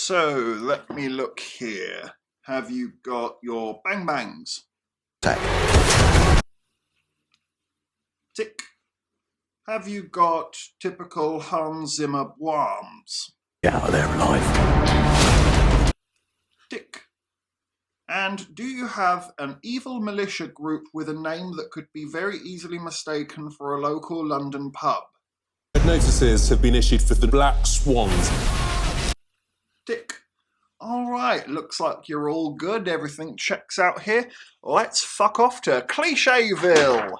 So, let me look here. Have you got your bang bangs? Tech. Tick. Have you got typical Hans Zimmer bombs? Get out of there alive. Tick. And do you have an evil militia group with a name that could be very easily mistaken for a local London pub? Notices have been issued for the Black Swans. Tick. Alright, looks like you're all good. Everything checks out here. Let's fuck off to Clichéville!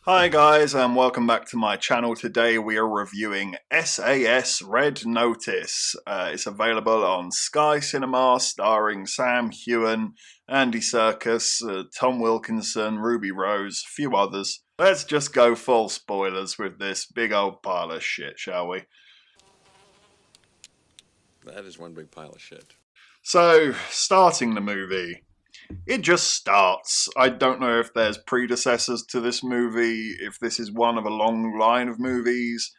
Hi guys, and welcome back to my channel. Today we are reviewing S.A.S. Red Notice. It's available on Sky Cinema, starring Sam Heughan, Andy Serkis, Tom Wilkinson, Ruby Rose, a few others. Let's just go full spoilers with this big old pile of shit, shall we? That is one big pile of shit. So, starting the movie. It just starts. I don't know if there's predecessors to this movie, if this is one of a long line of movies.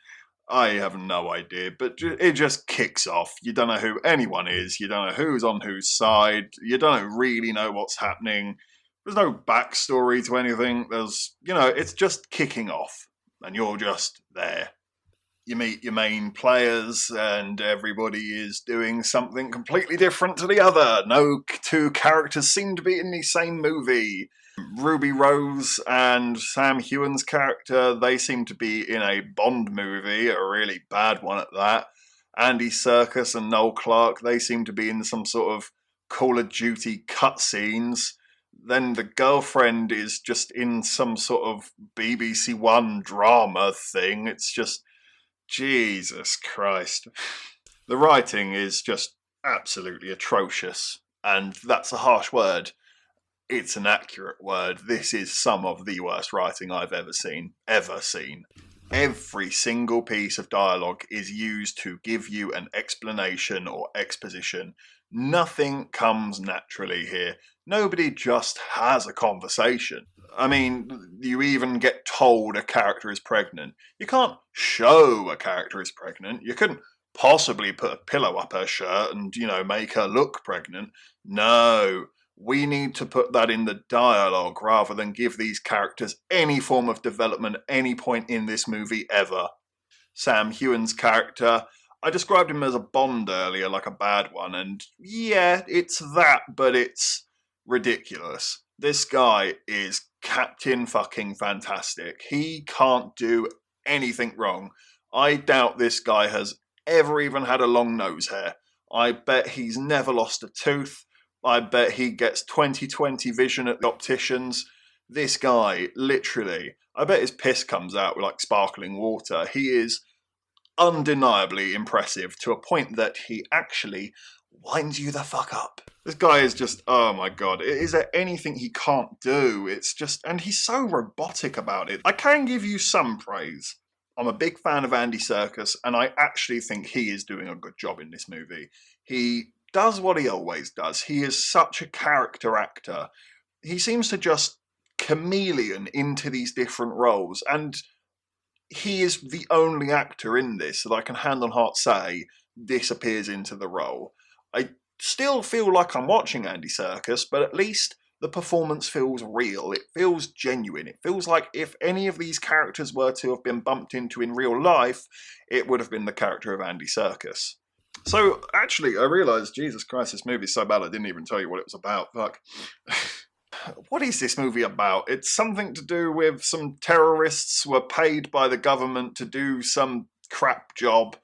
I have no idea, but it just kicks off. You don't know who anyone is, you don't know who's on whose side, you don't really know what's happening. There's no backstory to anything, it's just kicking off, and you're just there. You meet your main players and everybody is doing something completely different to the other. No two characters seem to be in the same movie. Ruby Rose and Sam Heughan's character, they seem to be in a Bond movie, a really bad one at that. Andy Serkis and Noel Clarke, they seem to be in some sort of Call of Duty cutscenes. Then the girlfriend is just in some sort of BBC One drama thing. It's just... Jesus Christ. The writing is just absolutely atrocious, and that's a harsh word. It's an accurate word. This is some of the worst writing I've ever seen. Every single piece of dialogue is used to give you an explanation or exposition. Nothing comes naturally here. Nobody just has a conversation. I mean, you even get told a character is pregnant. You can't show a character is pregnant. You couldn't possibly put a pillow up her shirt and, make her look pregnant. No, we need to put that in the dialogue rather than give these characters any form of development at any point in this movie ever. Sam Heughan's character, I described him as a Bond earlier, like a bad one, and yeah, it's that, but it's ridiculous. This guy is Captain fucking Fantastic. He can't do anything wrong. I doubt this guy has ever even had a long nose hair. I bet he's never lost a tooth. I bet he gets 20/20 vision at the opticians. This guy, literally, I bet his piss comes out with like sparkling water. He is undeniably impressive to a point that he actually winds you the fuck up. This guy is just, oh my god, is there anything he can't do? It's just, and he's so robotic about it. I can give you some praise. I'm a big fan of Andy Serkis, and I actually think he is doing a good job in this movie. He does what he always does. He is such a character actor. He seems to just chameleon into these different roles, and he is the only actor in this that I can hand on heart say disappears into the role. I still feel like I'm watching Andy Serkis, but at least the performance feels real. It feels genuine. It feels like if any of these characters were to have been bumped into in real life, it would have been the character of Andy Serkis. So, actually, I realised, Jesus Christ, this movie's so bad I didn't even tell you what it was about. Fuck. What is this movie about? It's something to do with some terrorists were paid by the government to do some crap job.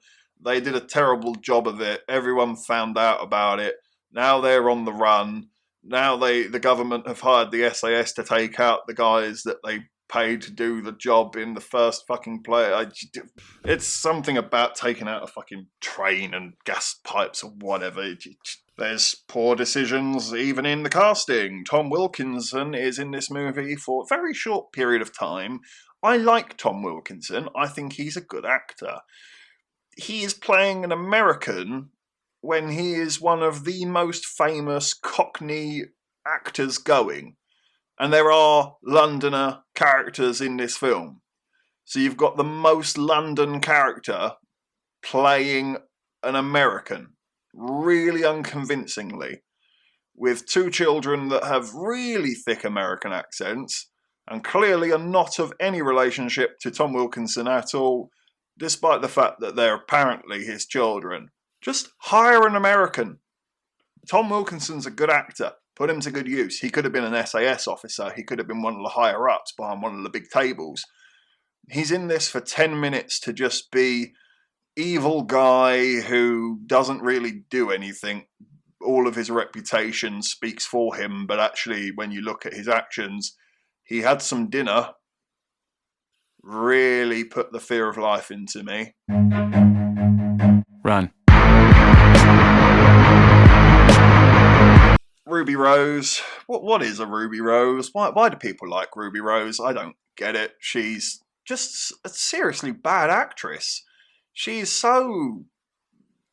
They did a terrible job of it. Everyone found out about it. Now they're on the run. Now the government have hired the S.A.S. to take out the guys that they paid to do the job in the first fucking play. It's something about taking out a fucking train and gas pipes or whatever. There's poor decisions even in the casting. Tom Wilkinson is in this movie for a very short period of time. I like Tom Wilkinson. I think he's a good actor. He is playing an American when he is one of the most famous Cockney actors going. And there are Londoner characters in this film. So you've got the most London character playing an American, really unconvincingly, with two children that have really thick American accents and clearly are not of any relationship to Tom Wilkinson at all, despite the fact that they're apparently his children. Just hire an American. Tom Wilkinson's a good actor. Put him to good use. He could have been an S.A.S. officer. He could have been one of the higher-ups behind one of the big tables. He's in this for 10 minutes to just be evil guy who doesn't really do anything. All of his reputation speaks for him, but actually, when you look at his actions, he had some dinner. Really put the fear of life into me. Run. Ruby Rose. What is a Ruby Rose? Why do people like Ruby Rose? I don't get it. She's just a seriously bad actress. She's so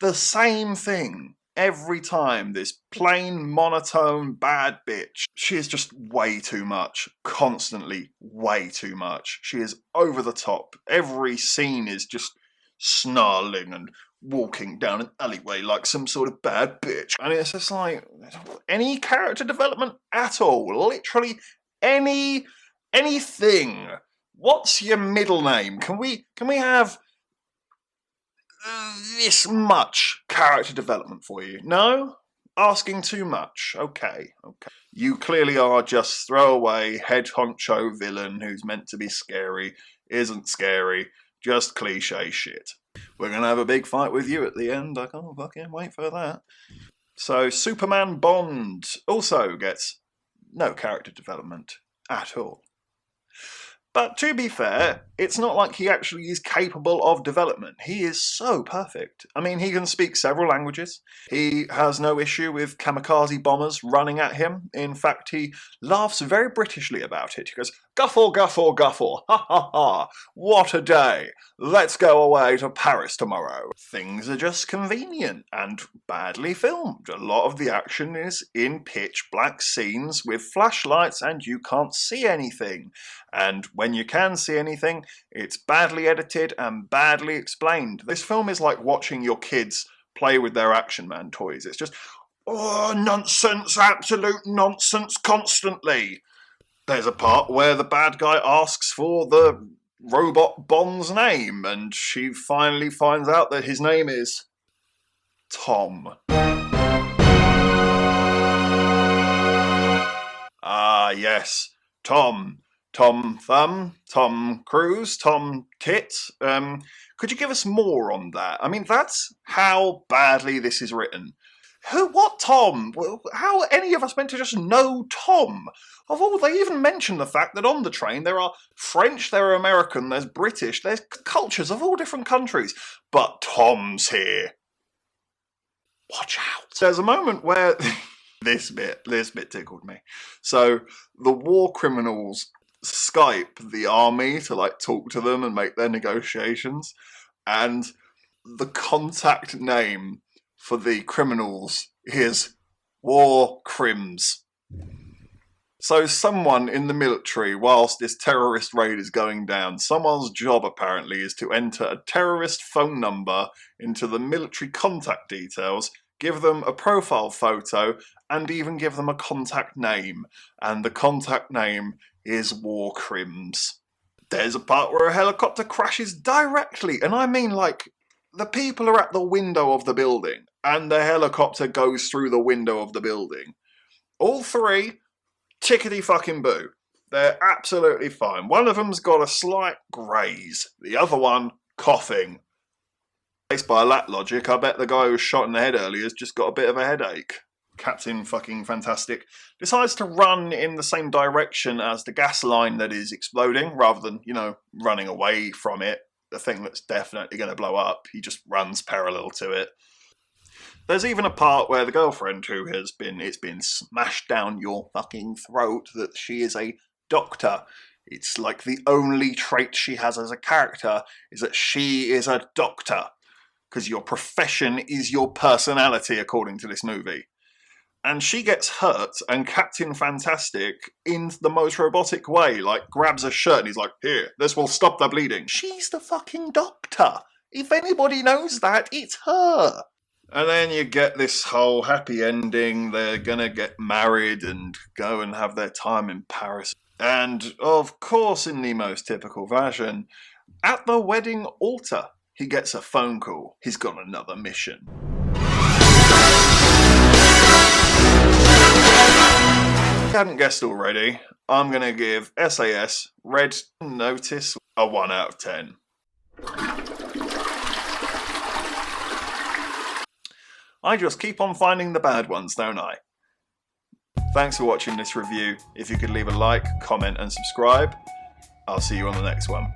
the same thing every time. This plain, monotone, bad bitch. She is just way too much. Constantly way too much. She is over the top. Every scene is just snarling and walking down an alleyway like some sort of bad bitch. And it's just like, any character development at all. Literally anything. What's your middle name? Can we have this much character development for you? No? Asking too much. Okay. You clearly are just throwaway head honcho villain who's meant to be scary, isn't scary, just cliche shit. We're gonna have a big fight with you at the end. I can't fucking wait for that. So Superman Bond also gets no character development at all. But to be fair, it's not like he actually is capable of development. He is so perfect. I mean, he can speak several languages. He has no issue with kamikaze bombers running at him. In fact, he laughs very Britishly about it. He goes, "Guffle, guffle, guffle, ha ha ha, what a day. Let's go away to Paris tomorrow." Things are just convenient and badly filmed. A lot of the action is in pitch black scenes with flashlights and you can't see anything. And when you can see anything, it's badly edited and badly explained. This film is like watching your kids play with their Action Man toys. It's just, nonsense, absolute nonsense constantly. There's a part where the bad guy asks for the robot Bond's name, and she finally finds out that his name is Tom. Ah, yes, Tom. Tom Thumb, Tom Cruise, Tom Tit. Could you give us more on that? I mean, that's how badly this is written. What Tom? How are any of us meant to just know Tom? Of all, they even mention the fact that on the train there are French, there are American, there's British, there's cultures of all different countries. But Tom's here. Watch out. There's a moment where this bit tickled me. So the war criminals Skype the army to like talk to them and make their negotiations, and the contact name for the criminals is War Crims. So someone in the military, whilst this terrorist raid is going down, someone's job apparently is to enter a terrorist phone number into the military contact details, give them a profile photo, and even give them a contact name. And the contact name is War Crims. There's a part where a helicopter crashes directly, and I mean like, the people are at the window of the building, and the helicopter goes through the window of the building. All three, tickety fucking boo. They're absolutely fine. One of them's got a slight graze, the other one coughing. Based by that logic, I bet the guy who was shot in the head earlier has just got a bit of a headache. Captain fucking Fantastic decides to run in the same direction as the gas line that is exploding, rather than, running away from it, the thing that's definitely going to blow up. He just runs parallel to it. There's even a part where the girlfriend it's been smashed down your fucking throat that she is a doctor. It's like the only trait she has as a character is that she is a doctor. Because your profession is your personality, according to this movie. and she gets hurt, and Captain Fantastic, in the most robotic way, like, grabs her shirt and he's like, here, this will stop the bleeding. She's the fucking doctor. If anybody knows that, it's her. And then you get this whole happy ending. They're gonna get married and go and have their time in Paris. And, of course, in the most typical fashion, at the wedding altar, he gets a phone call. He's got another mission. If you hadn't guessed already, I'm going to give S.A.S. Red Notice a 1 out of 10. I just keep on finding the bad ones, don't I? Thanks for watching this review. If you could leave a like, comment and subscribe, I'll see you on the next one.